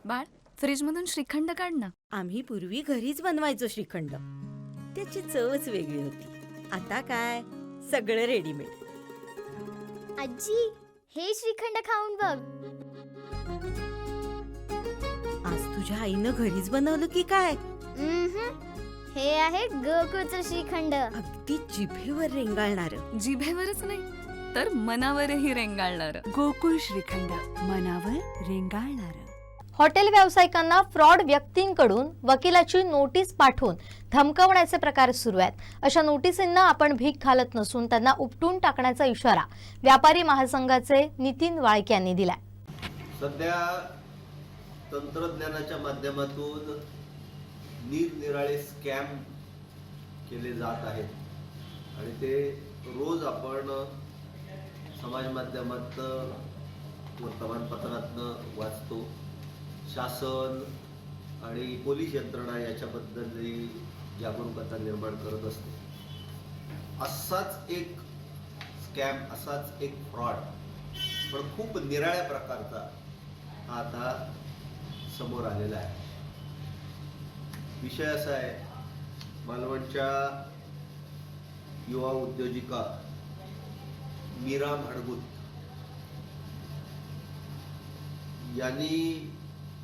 बाळ, फ्रीजमधून श्रीखंड काढ ना. आम्ही पूर्वी घरीच बनवायचो श्रीखंड. त्याची चवच वेगळी होती. आता काय सगळं रेडीमेड. आजी, हे श्रीखंड खाऊन बघ. आज तुझ्या आईनं घरीच बनवलं की काय? हे आहे गोकुळचं श्रीखंड. अगदी जिभेवर रेंगाळणार. जिभेवरच नाही तर मनावरही रेंगाळणार. गोकुळ श्रीखंड, मनावर रेंगाळणार. हॉटेल व्यावसायिकांना फ्रॉड व्यक्तींकडून वकिलाची नोटीस पाठवून धमकावण्याचे प्रकार सुरू आहेत. अशा नोटिसींना आपण भीक घालत नसून त्यांना उपटून टाकण्याचा इशारा व्यापारी महासंघाचे नितीन वाळके यांनी दिलाय. सध्या तंत्रज्ञानाच्या माध्यमातून निरनिराळे स्कॅम केले जात आहेत आणि ते रोज आपण समाज माध्यमात वर्तमानपत्रातनं वाचतो. शासन आणि पोलीस यंत्रणा याच्याबद्दल जागरूकता निर्माण करत असते. असाच एक स्कॅम, असाच एक फ्रॉड, पण खूप निराळ्या प्रकारचा हा आता समोर आलेला आहे. विषय असा आहे, मालवणच्या युवा उद्योजिका मीरा भाडगुत यांनी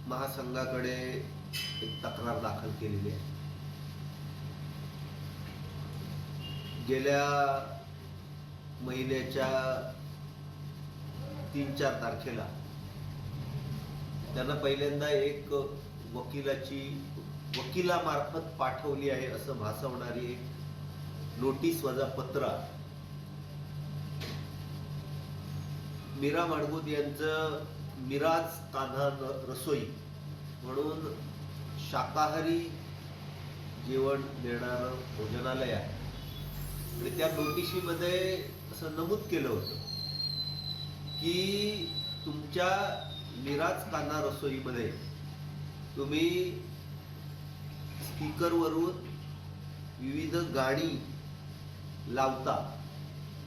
महासंघाकडे एक तक्रार दाखल केलेली आहे. गेल्या महिन्याच्या 3-4 तारखेला त्यांना पहिल्यांदा एक वकिलामार्फत पाठवली आहे असं भासवणारी एक नोटीस वजा पत्र मीरा भाडगुत यांचं मिराज कान्हा रसोई म्हणून शाकाहारी जेवण देणारं भोजनालय आहे. आणि त्या नोटिशीमध्ये असं नमूद केलं होतं की तुमच्या मिराज कान्हा रसोईमध्ये तुम्ही स्पीकरवरून विविध गाणी लावता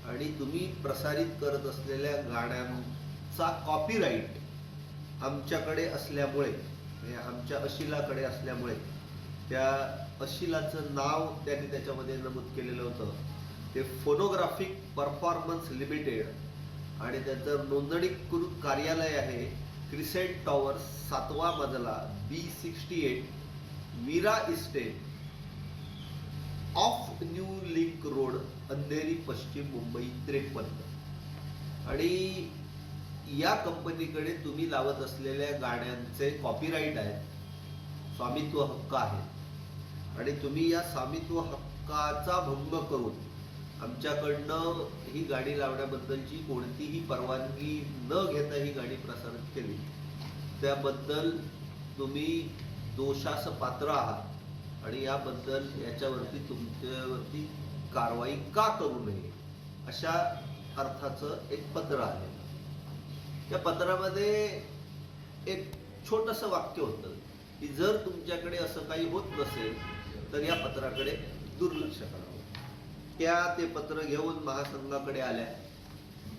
आणि तुम्ही प्रसारित करत असलेल्या गाण्यांचा कॉपीराईट आमच्याकडे असल्यामुळे, आमच्या अशिलाकडे असल्यामुळे, त्या अशिलाचं नाव त्यांनी त्याच्यामध्ये नमूद केलेलं होतं ते फोनोग्राफिक परफॉर्मन्स लिमिटेड आणि त्याचं नोंदणीकृत कार्यालय आहे क्रिसेंट टॉवर 7वा मजला B68 Meera estate off new link road, Andheri, पश्चिम मुंबई 53. आणि या कंपनीकडे तुम्ही लावत असलेल्या गाण्यांचे कॉपीराईट आहेत, स्वामित्व हक्क आहे आणि तुम्ही या स्वामित्व हक्काचा भंग करून आमच्याकडनं ही गाणी लावण्याबद्दलची कोणतीही परवानगी न घेता ही गाणी प्रसारित केली, त्याबद्दल तुम्ही दोषास पात्र आहात आणि याबद्दल याच्यावरती तुमच्यावरती कारवाई का करू नये अशा अर्थाचं एक पत्र आहे. या पत्रामध्ये एक छोटंसं वाक्य होतं की जर तुमच्याकडे असं काही होत नसेल तर या पत्राकडे दुर्लक्ष करावं. ते पत्र घेऊन महासंघाकडे आल्या.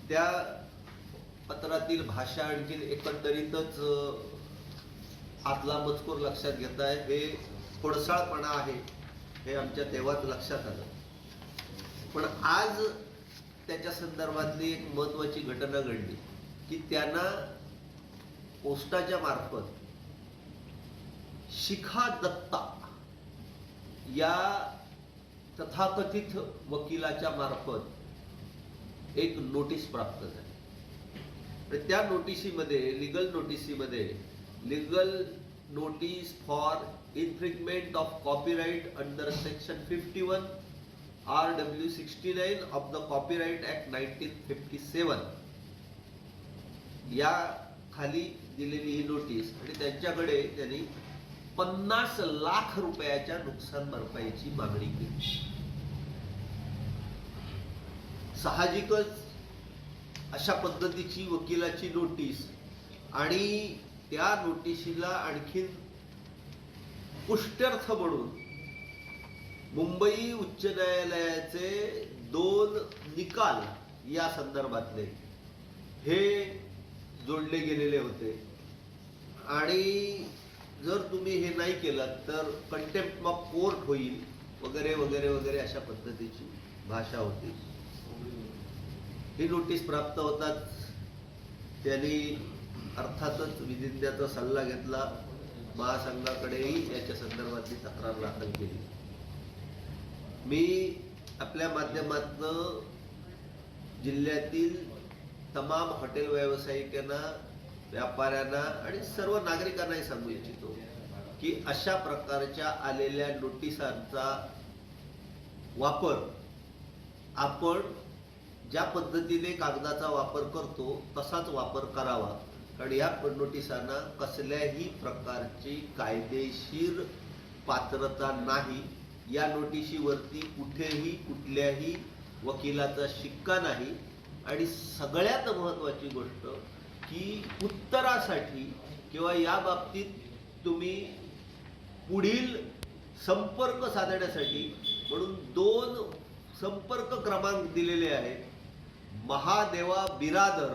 त्या पत्रातील भाषा आणखी एकंदरीतच आतला मजकूर लक्षात घेताय हे खोडसाळपणा आहे, हे आमच्या तेव्हाच लक्षात आलं. पण आज त्याच्या संदर्भातली एक महत्वाची घटना घडली की त्यांना पोस्टाच्या मार्फत शिखा दत्ता या तथाकथित वकिलाच्या मार्फत एक नोटीस प्राप्त झाली. त्या नोटिशीमध्ये, legal notice for infringement of copyright under section 51 RW 69 of the copyright act 1957 या खाली दिलेली ही नोटीस आणि त्यांच्याकडे त्यांनी 50 लाख रुपयाच्या नुकसान भरपाईची मागणी केली. साहजिकच अशा पद्धतीची वकिलाची नोटीस आणि त्या नोटिशीला आणखीन पुष्ट्यर्थ म्हणून मुंबई उच्च न्यायालयाचे 2 निकाल या संदर्भातले हे जोडले गेलेले होते आणि जर तुम्ही हे नाही केलं तर कंटेम्प्ट ऑफ कोर्ट होईल वगैरे वगैरे वगैरे अशा पद्धतीची भाषा होती. ही नोटीस प्राप्त होताच त्यांनी अर्थातच विधिज्ञाचा सल्ला घेतला. महासंघाकडेही याच्या संदर्भातली तक्रार दाखल केली. मी आपल्या माध्यमातून जिल्ह्यातील तमाम हॉटेल व्यावसायिकांना, व्यापाऱ्यांना आणि सर्व नागरिकांनाही सांगू इच्छितो की अशा प्रकारच्या आलेल्या नोटिसांचा वापर आपण ज्या पद्धतीने कागदाचा वापर करतो तसाच वापर करावा. कारण या नोटिसांना कसल्याही प्रकारची कायदेशीर पात्रता नाही. या नोटिशीवरती कुठेही कुठल्याही वकिलाचा शिक्का नाही. आणि सगळ्यात महत्त्वाची गोष्ट की उत्तरासाठी किंवा या बाबतीत तुम्ही पुढील संपर्क साधण्यासाठी म्हणून 2 संपर्क क्रमांक दिलेले आहेत. महादेवा बिरादर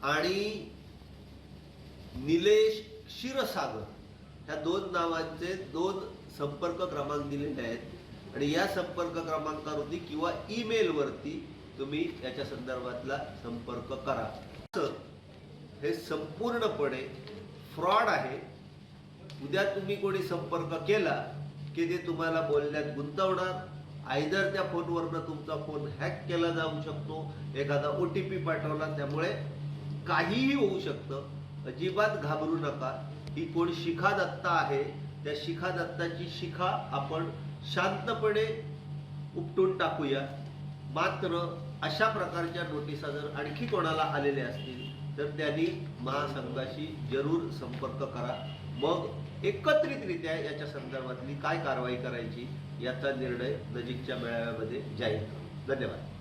आणि निलेश क्षीरसागर ह्या 2 नावांचे 2 संपर्क क्रमांक दिलेले आहेत. आणि या संपर्क क्रमांकावरती किंवा ईमेलवरती तुम्ही याच्या संदर्भातला संपर्क करा. हे संपूर्णपणे फ्रॉड आहे. उद्या तुम्ही कोणी संपर्क केला की ते तुम्हाला बोलण्यात गुंतवणार. आयदर त्या फोनवरनं तुमचा फोन हॅक केला जाऊ शकतो, एखादा OTP पाठवला, त्यामुळे काहीही होऊ शकतं. अजिबात घाबरू नका. ही कोण शिखा दत्ता आहे, त्या शिखा दत्ताची शिखा आपण शांतपणे उपटून टाकूया. मात्र अशा प्रकारच्या नोटिसा जर आणखी कोणाला आलेल्या असतील तर त्यांनी महासंघाशी जरूर संपर्क करा. मग एकत्रितरित्या याच्या संदर्भातली काय कारवाई करायची याचा निर्णय नजीकच्या मेळाव्यामध्ये जाहीर करू. धन्यवाद.